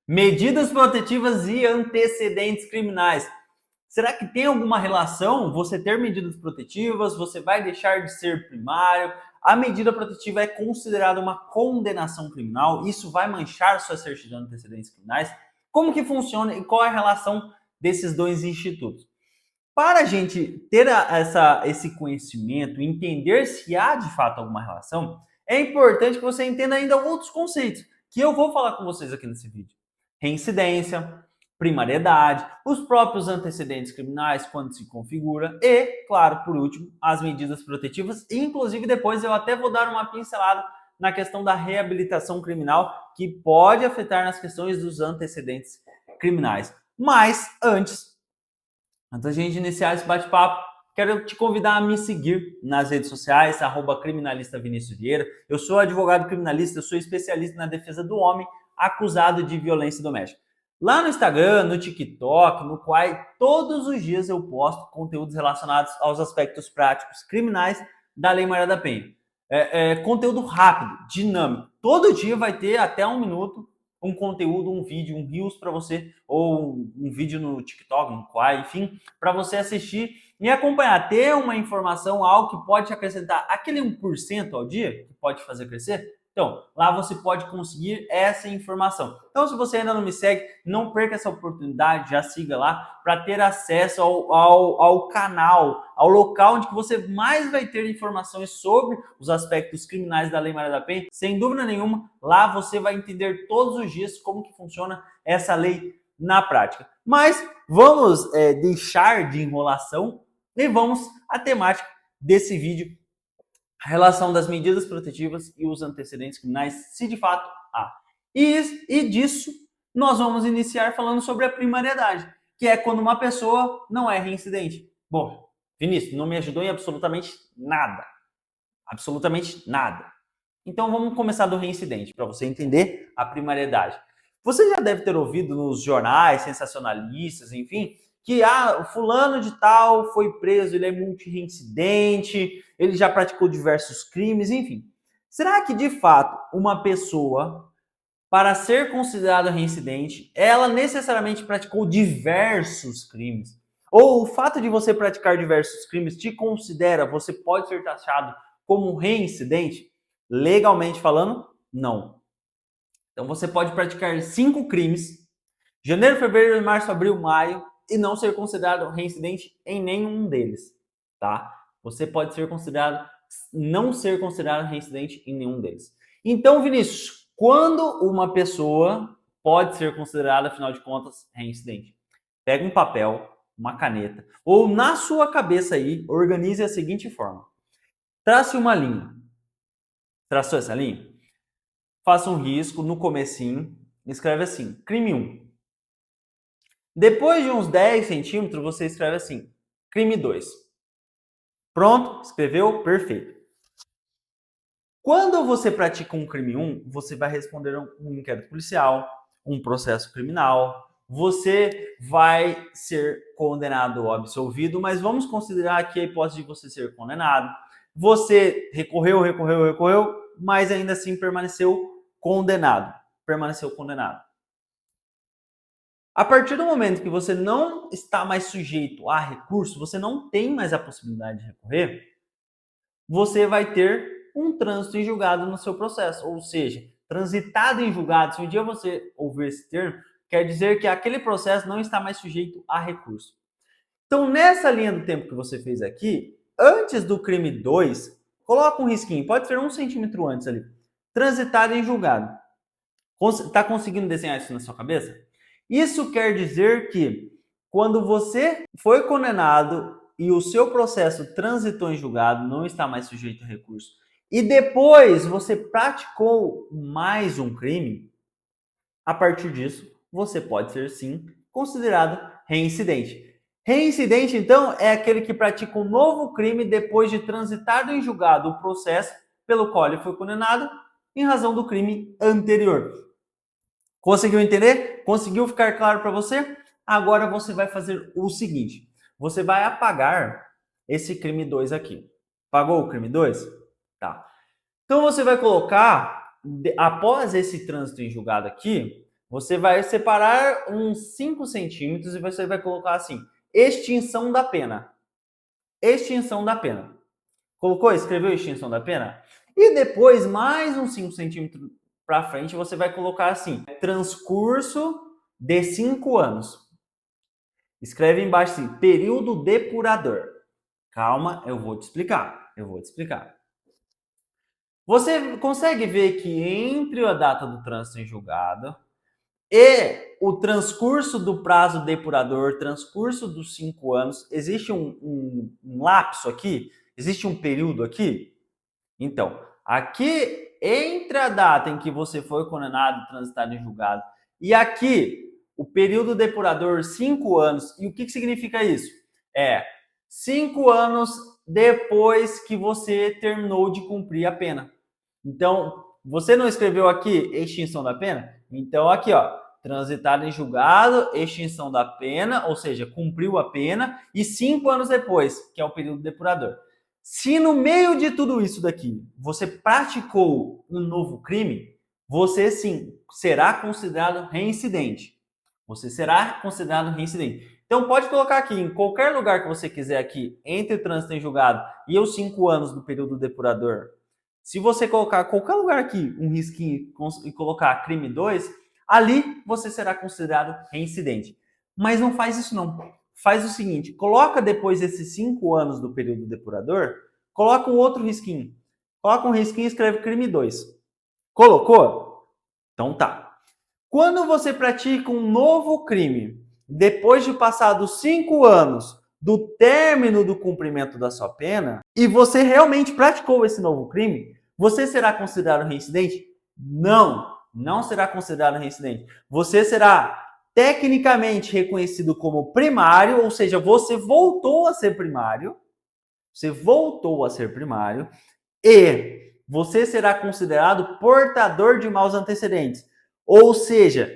Medidas protetivas e antecedentes criminais. Será que tem alguma relação você ter medidas protetivas? Você vai deixar de ser primário? A medida protetiva é considerada uma condenação criminal? Isso vai manchar sua certidão de antecedentes criminais? Como que funciona e qual é a relação desses dois institutos? Para a gente ter esse conhecimento, entender se há de fato alguma relação, é importante que você entenda ainda outros conceitos que eu vou falar com vocês aqui nesse vídeo. Reincidência, primariedade, os próprios antecedentes criminais, quando se configura e, claro, por último, as medidas protetivas. Inclusive, depois eu até vou dar uma pincelada na questão da reabilitação criminal, que pode afetar nas questões dos antecedentes criminais. Mas, antes da gente iniciar esse bate-papo, quero te convidar a me seguir nas redes sociais, @criminalista Vinícius Vieira. Eu sou advogado criminalista, eu sou especialista na defesa do homem acusado de violência doméstica. Lá no Instagram, no TikTok, no Quai, todos os dias eu posto conteúdos relacionados aos aspectos práticos criminais da Lei Maria da Penha. Conteúdo rápido, dinâmico. Todo dia vai ter até 1 minuto um conteúdo, um vídeo, um Reels para você, ou um vídeo no TikTok, no Quai, enfim, para você assistir e acompanhar. Ter uma informação, algo que pode te acrescentar aquele 1% ao dia, que pode fazer crescer. Então, lá você pode conseguir essa informação. Então, se você ainda não me segue, não perca essa oportunidade, já siga lá para ter acesso ao canal, ao local onde você mais vai ter informações sobre os aspectos criminais da Lei Maria da Penha. Sem dúvida nenhuma, lá você vai entender todos os dias como que funciona essa lei na prática. Mas vamos deixar de enrolação e vamos à temática desse vídeo, a relação das medidas protetivas e os antecedentes criminais, se de fato há. E disso nós vamos iniciar falando sobre a primariedade, que é quando uma pessoa não é reincidente. Bom, Vinícius, não me ajudou em absolutamente nada. Absolutamente nada. Então vamos começar do reincidente, para você entender a primariedade. Você já deve ter ouvido nos jornais sensacionalistas, enfim, que o fulano de tal foi preso, ele é multireincidente, ele já praticou diversos crimes, enfim. Será que de fato uma pessoa, para ser considerada reincidente, ela necessariamente praticou diversos crimes? Ou o fato de você praticar diversos crimes te considera, você pode ser taxado como reincidente? Legalmente falando, não. Então você pode praticar 5 crimes, janeiro, fevereiro, março, abril, maio, e não ser considerado reincidente em nenhum deles, tá? Você pode ser considerado, não ser considerado reincidente em nenhum deles. Então, Vinícius, quando uma pessoa pode ser considerada, afinal de contas, reincidente? Pega um papel, uma caneta, ou na sua cabeça aí, organize a seguinte forma. Trace uma linha. Traçou essa linha? Faça um risco no comecinho, escreve assim, crime 1. Depois de uns 10 centímetros, você escreve assim, crime 2. Pronto? Escreveu? Perfeito. Quando você pratica um crime 1, você vai responder um inquérito policial, um processo criminal, você vai ser condenado ou absolvido, mas vamos considerar aqui a hipótese de você ser condenado. Você recorreu, mas ainda assim permaneceu condenado. A partir do momento que você não está mais sujeito a recurso, você não tem mais a possibilidade de recorrer, você vai ter um trânsito em julgado no seu processo. Ou seja, transitado em julgado, se um dia você ouvir esse termo, quer dizer que aquele processo não está mais sujeito a recurso. Então, nessa linha do tempo que você fez aqui, antes do crime 2, coloca um risquinho, pode ser 1 centímetro antes ali. Transitado em julgado. Está conseguindo desenhar isso na sua cabeça? Isso quer dizer que quando você foi condenado e o seu processo transitou em julgado, não está mais sujeito a recurso, e depois você praticou mais um crime, a partir disso, você pode ser sim considerado reincidente. Reincidente, então, é aquele que pratica um novo crime depois de transitado em julgado o processo pelo qual ele foi condenado em razão do crime anterior. Conseguiu entender? Conseguiu ficar claro para você? Agora você vai fazer o seguinte, você vai apagar esse crime 2 aqui. Apagou o crime 2? Tá. Então você vai colocar, após esse trânsito em julgado aqui, Você vai separar uns 5 centímetros e você vai colocar assim, extinção da pena. Extinção da pena. Colocou? Escreveu extinção da pena? E depois, mais uns 5 centímetros para frente, você vai colocar assim, transcurso de 5 anos. Escreve embaixo assim, período depurador. Calma, eu vou te explicar. Você consegue ver que entre a data do trânsito em julgado e o transcurso do prazo depurador, transcurso dos 5 anos, existe um lapso aqui? Existe um período aqui? Então, aqui, entre a data em que você foi condenado, transitado em julgado, e aqui, o período depurador, 5 anos, e o que significa isso? 5 anos depois que você terminou de cumprir a pena. Então, você não escreveu aqui extinção da pena? Então, aqui, ó, transitado em julgado, extinção da pena, ou seja, cumpriu a pena, e 5 anos depois, que é o período depurador. Se no meio de tudo isso daqui, você praticou um novo crime, você sim será considerado reincidente. Você será considerado reincidente. Então pode colocar aqui, em qualquer lugar que você quiser aqui, entre o trânsito em julgado e os 5 anos do período depurador, se você colocar qualquer lugar aqui um risquinho e colocar crime 2, ali você será considerado reincidente. Mas não faz isso não. Faz o seguinte, coloca depois desses 5 anos do período depurador, coloca um outro risquinho. Coloca um risquinho e escreve crime 2. Colocou? Então tá. Quando você pratica um novo crime, depois de passados 5 anos do término do cumprimento da sua pena, e você realmente praticou esse novo crime, você será considerado reincidente? Não, não será considerado reincidente. Você será tecnicamente reconhecido como primário, ou seja, você voltou a ser primário. Você voltou a ser primário e você será considerado portador de maus antecedentes. Ou seja,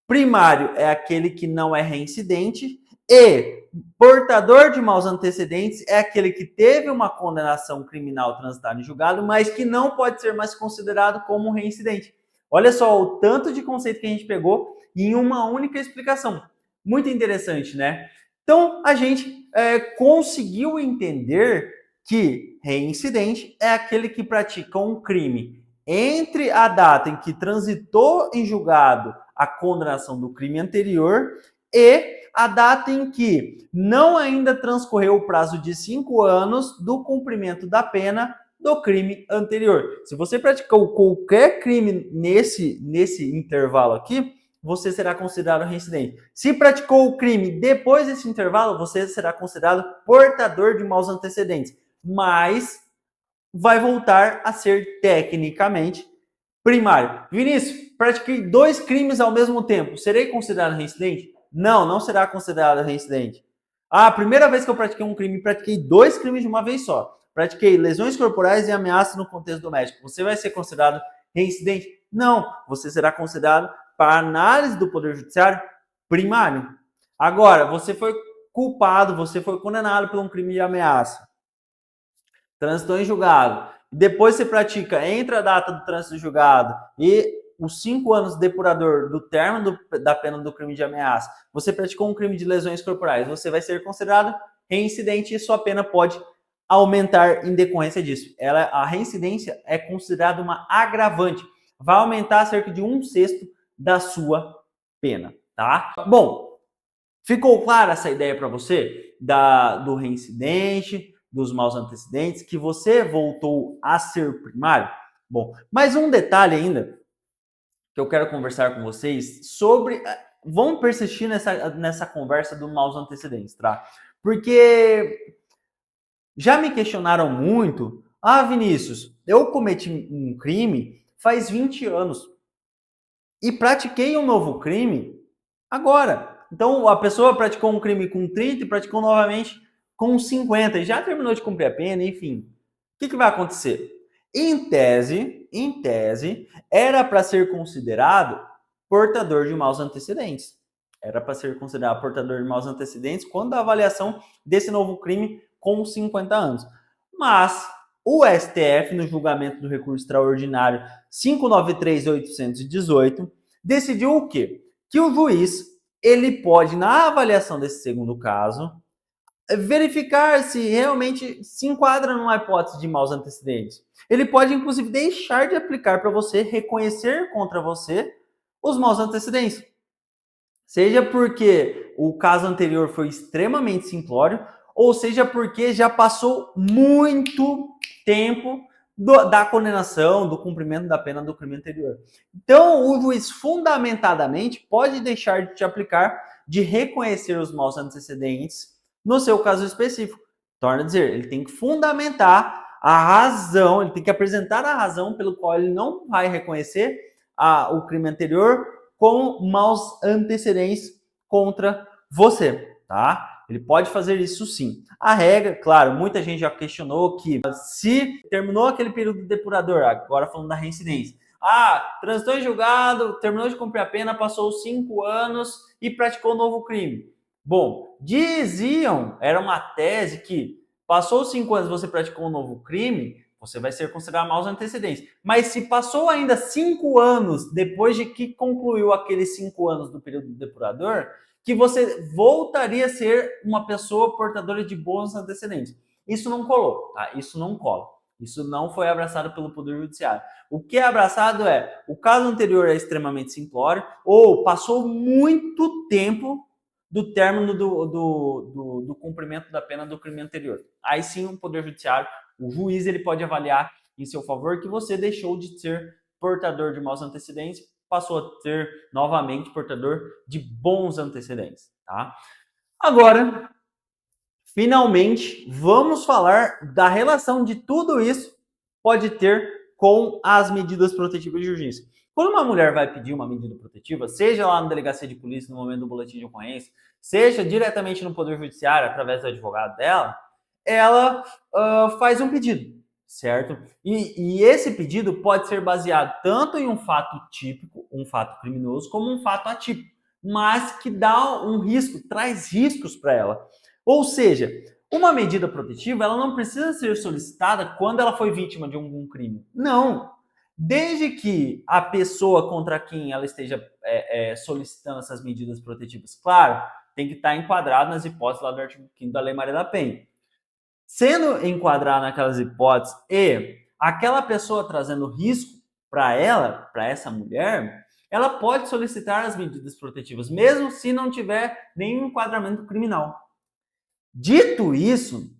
primário é aquele que não é reincidente e portador de maus antecedentes é aquele que teve uma condenação criminal transitada em julgado, mas que não pode ser mais considerado como reincidente. Olha só o tanto de conceito que a gente pegou em uma única explicação. Muito interessante, né? Então, a gente conseguiu entender que reincidente é aquele que pratica um crime entre a data em que transitou em julgado a condenação do crime anterior e a data em que não ainda transcorreu o prazo de 5 anos do cumprimento da pena do crime anterior. Se você praticou qualquer crime nesse intervalo aqui, você será considerado reincidente. Se praticou o crime depois desse intervalo, você será considerado portador de maus antecedentes, mas vai voltar a ser tecnicamente primário. Vinícius, pratiquei 2 crimes ao mesmo tempo. Serei considerado reincidente? Não, não será considerado reincidente. A primeira vez que eu pratiquei um crime, pratiquei 2 crimes de uma vez só. Pratiquei lesões corporais e ameaça no contexto doméstico. Você vai ser considerado reincidente? Não, você será considerado, para análise do Poder Judiciário, primário. Agora, você foi culpado, você foi condenado por um crime de ameaça. Transitou em julgado. Depois você pratica entre a data do trânsito em julgado e os 5 anos depurador do término da pena do crime de ameaça. Você praticou um crime de lesões corporais. Você vai ser considerado reincidente e sua pena pode aumentar em decorrência disso. A reincidência é considerada uma agravante. Vai aumentar cerca de 1/6 da sua pena, tá? Bom, ficou clara essa ideia para você do reincidente, dos maus antecedentes, que você voltou a ser primário? Bom, mais um detalhe ainda que eu quero conversar com vocês sobre... Vamos persistir nessa conversa dos maus antecedentes, tá? Porque já me questionaram muito, Vinícius, eu cometi um crime faz 20 anos e pratiquei um novo crime agora. Então, a pessoa praticou um crime com 30 e praticou novamente com 50 e já terminou de cumprir a pena, enfim. O que vai acontecer? Em tese, era para ser considerado portador de maus antecedentes. Era para ser considerado portador de maus antecedentes quando a avaliação desse novo crime com 50 anos. Mas o STF, no julgamento do recurso extraordinário 593.818, decidiu o quê? que o juiz ele pode, na avaliação desse segundo caso, verificar se realmente se enquadra numa hipótese de maus antecedentes. Ele pode, inclusive, deixar de aplicar para você, reconhecer contra você os maus antecedentes. Seja porque o caso anterior foi extremamente simplório, ou seja porque já passou muito tempo da condenação, do cumprimento da pena do crime anterior. Então, o juiz fundamentadamente pode deixar de te aplicar, de reconhecer os maus antecedentes no seu caso específico. Torna a dizer, ele tem que fundamentar a razão, ele tem que apresentar a razão pelo qual ele não vai reconhecer o crime anterior com maus antecedentes contra você, tá? Ele pode fazer isso sim. A regra, claro, muita gente já questionou que se terminou aquele período depurador, agora falando da reincidência, transitou em julgado, terminou de cumprir a pena, passou 5 anos e praticou um novo crime. Bom, diziam, era uma tese que passou 5 anos e você praticou um novo crime, você vai ser considerado maus antecedentes. Mas se passou ainda 5 anos depois de que concluiu aqueles 5 anos do período depurador, que você voltaria a ser uma pessoa portadora de bons antecedentes. Isso não colou, tá? Isso não cola. Isso não foi abraçado pelo Poder Judiciário. O que é abraçado é, o caso anterior é extremamente simplório, ou passou muito tempo do término do cumprimento da pena do crime anterior. Aí sim o Poder Judiciário, o juiz, ele pode avaliar em seu favor que você deixou de ser portador de maus antecedentes, passou a ser novamente portador de bons antecedentes, tá? Agora, finalmente, vamos falar da relação de tudo isso pode ter com as medidas protetivas de urgência. Quando uma mulher vai pedir uma medida protetiva, seja lá na delegacia de polícia no momento do boletim de ocorrência, seja diretamente no Poder Judiciário através do advogado dela, ela faz um pedido, certo? E esse pedido pode ser baseado tanto em um fato típico, um fato criminoso, como um fato atípico, mas que dá um risco, traz riscos para ela. Ou seja, uma medida protetiva ela não precisa ser solicitada quando ela foi vítima de algum crime. Não. Desde que a pessoa contra quem ela esteja solicitando essas medidas protetivas, claro, tem que estar enquadrado nas hipóteses lá do artigo 5º da Lei Maria da Penha. Sendo enquadrado naquelas hipóteses e aquela pessoa trazendo risco para ela, para essa mulher, ela pode solicitar as medidas protetivas, mesmo se não tiver nenhum enquadramento criminal. Dito isso,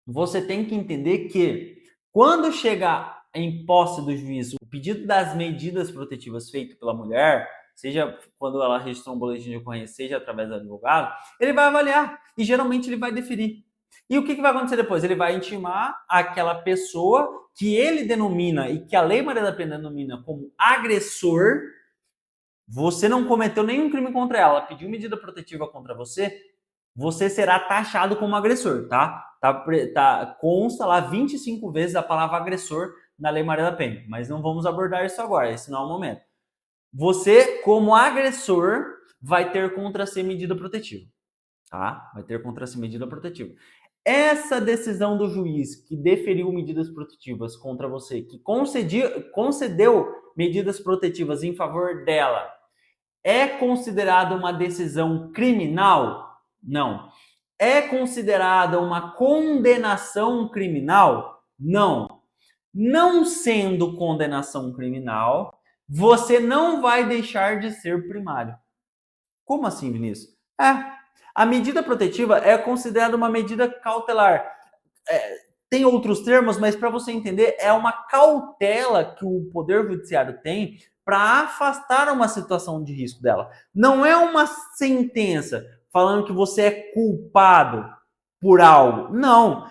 você tem que entender que quando chegar em posse do juiz o pedido das medidas protetivas feito pela mulher, seja quando ela registrou um boletim de ocorrência, seja através do advogado, ele vai avaliar e geralmente ele vai deferir. E o que vai acontecer depois? Ele vai intimar aquela pessoa que ele denomina e que a Lei Maria da Penha denomina como agressor. Você não cometeu nenhum crime contra ela, ela pediu medida protetiva contra você, você será taxado como agressor, tá? Consta lá 25 vezes a palavra agressor na Lei Maria da Penha, mas não vamos abordar isso agora, esse não é o momento. Você, como agressor, vai ter contra si medida protetiva, tá? Vai ter contra si medida protetiva. Essa decisão do juiz que deferiu medidas protetivas contra você, que concedeu medidas protetivas em favor dela, é considerada uma decisão criminal? Não. É considerada uma condenação criminal? Não. Não sendo condenação criminal, você não vai deixar de ser primário. Como assim, Vinícius? A medida protetiva é considerada uma medida cautelar. Tem outros termos, mas para você entender, é uma cautela que o Poder Judiciário tem para afastar uma situação de risco dela. Não é uma sentença falando que você é culpado por algo. Não.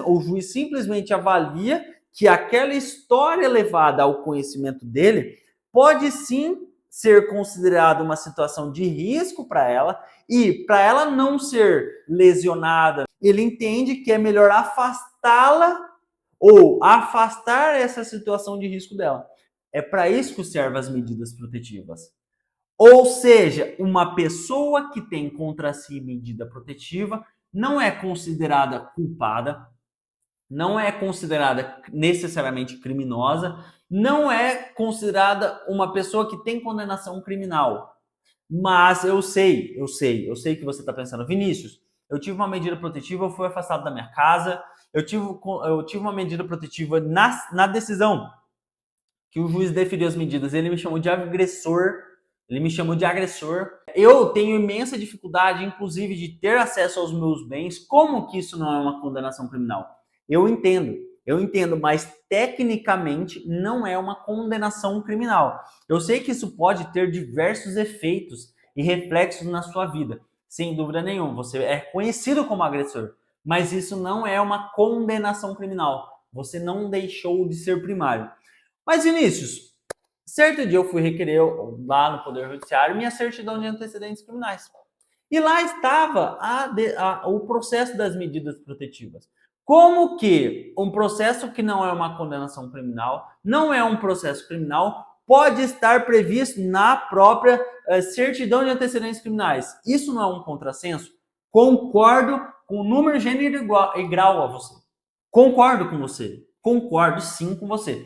O juiz simplesmente avalia que aquela história levada ao conhecimento dele pode sim ser considerada uma situação de risco para ela e para ela não ser lesionada, ele entende que é melhor afastá-la ou afastar essa situação de risco dela. É para isso que servem as medidas protetivas. Ou seja, uma pessoa que tem contra si medida protetiva não é considerada culpada, não é considerada necessariamente criminosa, não é considerada uma pessoa que tem condenação criminal. Mas eu sei que você está pensando, Vinícius, eu tive uma medida protetiva, eu fui afastado da minha casa, eu tive uma medida protetiva na decisão que o juiz deferiu as medidas, ele me chamou de agressor, Eu tenho imensa dificuldade, inclusive, de ter acesso aos meus bens. Como que isso não é uma condenação criminal? Eu entendo, mas tecnicamente não é uma condenação criminal. Eu sei que isso pode ter diversos efeitos e reflexos na sua vida, sem dúvida nenhuma. Você é conhecido como agressor, mas isso não é uma condenação criminal. Você não deixou de ser primário. Mas, Vinícius, certo dia eu fui requerer lá no Poder Judiciário minha certidão de antecedentes criminais. E lá estava o processo das medidas protetivas. Como que um processo que não é uma condenação criminal, não é um processo criminal, pode estar previsto na própria certidão de antecedentes criminais? Isso não é um contrassenso? Concordo com o número, gênero e grau a você. Concordo com você. Concordo sim com você.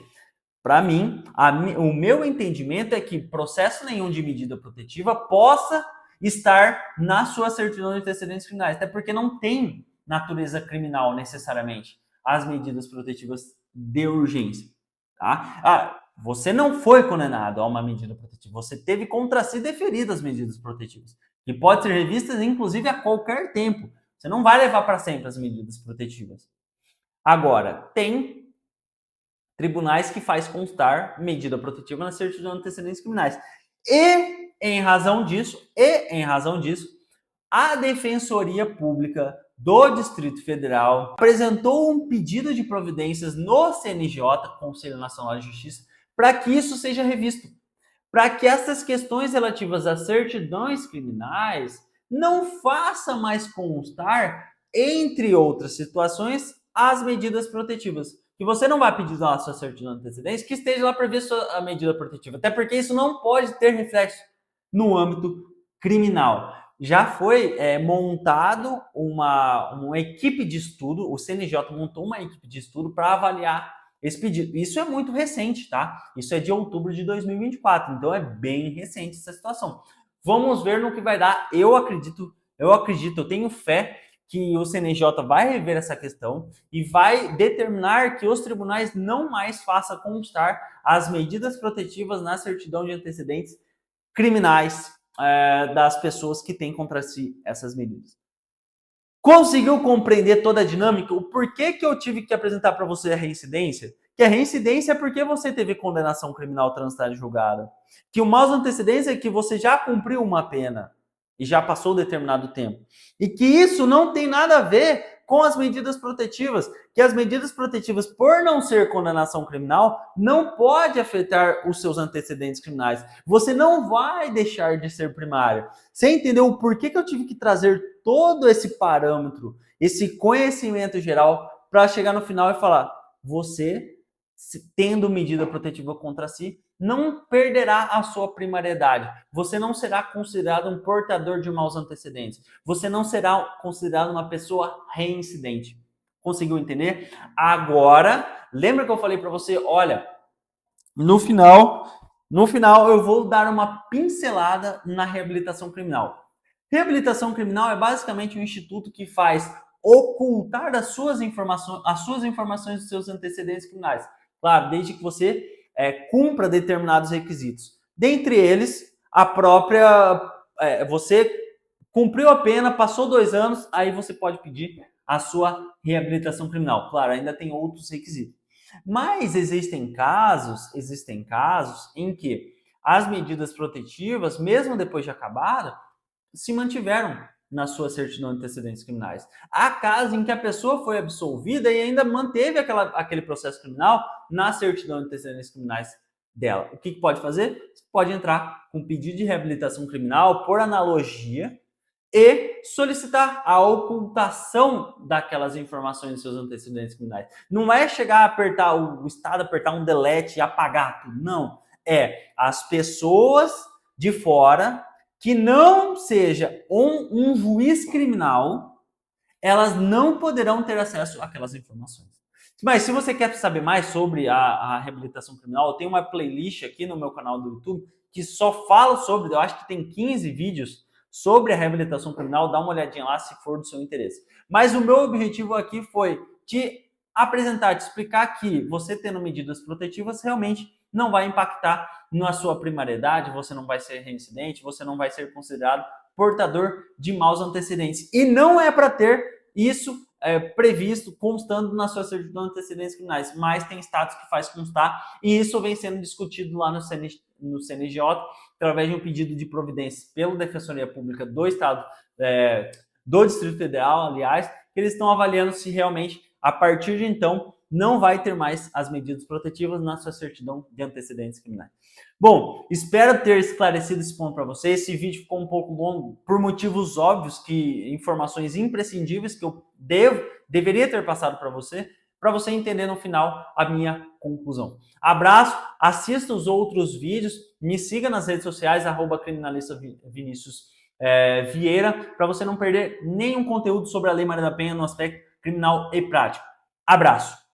Para mim, o meu entendimento é que processo nenhum de medida protetiva possa estar na sua certidão de antecedentes criminais, até porque não tem natureza criminal necessariamente as medidas protetivas de urgência. Tá? Você não foi condenado a uma medida protetiva, você teve contra si deferidas medidas protetivas, que podem ser revistas inclusive a qualquer tempo. Você não vai levar para sempre as medidas protetivas. Agora, tem tribunais que faz constar medida protetiva na certidão de antecedentes criminais. E em razão disso, a Defensoria Pública do Distrito Federal apresentou um pedido de providências no CNJ, Conselho Nacional de Justiça, para que isso seja revisto, para que essas questões relativas às certidões criminais não façam mais constar, entre outras situações, as medidas protetivas. Que você não vai pedir lá a sua certidão de antecedência que esteja lá prevista a medida protetiva, até porque isso não pode ter reflexo no âmbito criminal. Já foi montado uma equipe de estudo, o CNJ montou uma equipe de estudo para avaliar esse pedido. Isso é muito recente, tá? Isso é de outubro de 2024, então é bem recente essa situação. Vamos ver no que vai dar. Eu acredito, eu tenho fé que o CNJ vai rever essa questão e vai determinar que os tribunais não mais façam constar as medidas protetivas na certidão de antecedentes criminais das pessoas que têm contra si essas medidas. Conseguiu compreender toda a dinâmica? O porquê que eu tive que apresentar para você a reincidência? Que a reincidência é porque você teve condenação criminal transitada e julgada. Que o maus antecedentes é que você já cumpriu uma pena e já passou determinado tempo. E que isso não tem nada a ver com as medidas protetivas, que as medidas protetivas, por não ser condenação criminal, não pode afetar os seus antecedentes criminais. Você não vai deixar de ser primário. Você entendeu o porquê que eu tive que trazer todo esse parâmetro, esse conhecimento geral, para chegar no final e falar: você, tendo medida protetiva contra si, não perderá a sua primariedade. Você não será considerado um portador de maus antecedentes. Você não será considerado uma pessoa reincidente. Conseguiu entender? Agora, lembra que eu falei para você, olha, no final eu vou dar uma pincelada na reabilitação criminal. Reabilitação criminal é basicamente um instituto que faz ocultar as suas informações dos seus antecedentes criminais. Claro, desde que você cumpra determinados requisitos. Dentre eles, a própria... você cumpriu a pena, passou 2 anos, aí você pode pedir a sua reabilitação criminal. Claro, ainda tem outros requisitos. Mas existem casos em que as medidas protetivas, mesmo depois de acabada, se mantiveram na sua certidão de antecedentes criminais. Há casos em que a pessoa foi absolvida e ainda manteve aquele processo criminal na certidão de antecedentes criminais dela. O que pode fazer? Você pode entrar com pedido de reabilitação criminal por analogia e solicitar a ocultação daquelas informações dos seus antecedentes criminais. Não é chegar a apertar o Estado, apertar um delete e apagar tudo. Não. É as pessoas de fora que não seja um juiz criminal, elas não poderão ter acesso àquelas informações. Mas se você quer saber mais sobre a reabilitação criminal, eu tenho uma playlist aqui no meu canal do YouTube que só fala sobre, eu acho que tem 15 vídeos sobre a reabilitação criminal, dá uma olhadinha lá se for do seu interesse. Mas o meu objetivo aqui foi te apresentar, te explicar que você tendo medidas protetivas realmente não vai impactar na sua primariedade, você não vai ser reincidente, você não vai ser considerado portador de maus antecedentes. E não é para ter isso previsto, constando na sua certidão de antecedentes criminais, mas tem estados que faz constar, e isso vem sendo discutido lá no CNJ, através de um pedido de providência pela Defensoria Pública do Estado, do Distrito Federal, aliás, que eles estão avaliando se realmente, a partir de então, não vai ter mais as medidas protetivas na sua certidão de antecedentes criminais. Bom, espero ter esclarecido esse ponto para vocês. Esse vídeo ficou um pouco longo por motivos óbvios, que informações imprescindíveis que eu deveria ter passado para você entender no final a minha conclusão. Abraço, assista os outros vídeos, me siga nas redes sociais, @criminalista_Vinícius Vieira, para você não perder nenhum conteúdo sobre a Lei Maria da Penha no aspecto criminal e prático. Abraço!